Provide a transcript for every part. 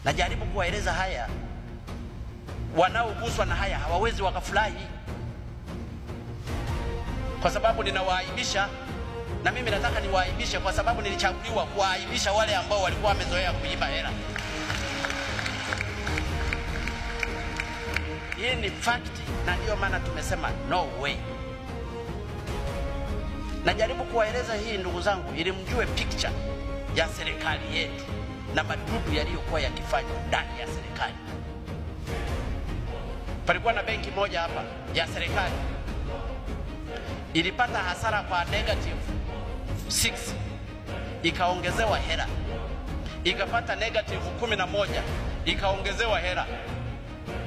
Najaribu kuwaeleza haya, wanaoguswa na haya hawawezi wakafurahi, kwa sababu ninawaaibisha, na mimi nataka niwaaibishe kwa sababu nilichaguliwa kuwaaibisha wale ambao walikuwa wamezoea kuiba hela. Hii ni fact, na ndio maana tumesema no way. Najaribu kuwaeleza hii ndugu zangu, ili mjue picture ya serikali yetu na madudu yaliyokuwa yakifanywa ndani ya serikali. Palikuwa na benki moja hapa ya serikali ilipata hasara kwa -6, ikaongezewa hela, ikapata -11, ikaongezewa hela.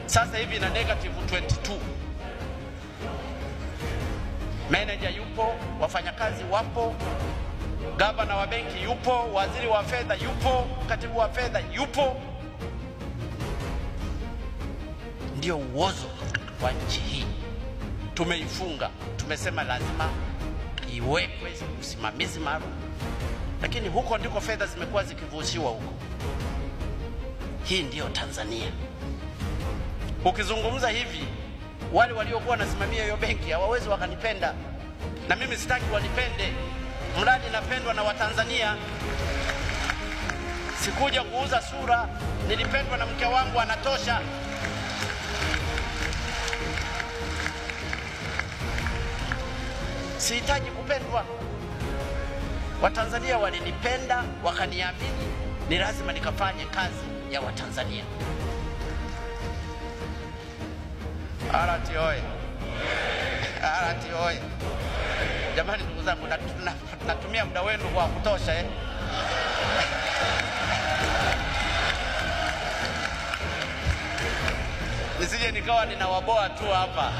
Sasa hivi na -22. Manager yupo, wafanyakazi wapo, gavana wa benki yupo, waziri wa fedha yupo, katibu wa fedha yupo. Ndio uozo wa nchi hii. Tumeifunga, tumesema lazima iwekwe usimamizi maalum, lakini huko ndiko fedha zimekuwa zikivushiwa huko. Hii ndio Tanzania. Ukizungumza hivi, wale waliokuwa wanasimamia hiyo benki hawawezi wakanipenda, na mimi sitaki wanipende. Mradi napendwa na Watanzania. Sikuja kuuza sura, nilipendwa na mke wangu, anatosha. Sihitaji kupendwa. Watanzania walinipenda, wakaniamini, ni lazima nikafanye kazi ya Watanzania. Arati oye! Arati oye! Jamani ndugu zangu, natumia muda wenu kwa kutosha Nisije nikawa ninawaboa tu hapa.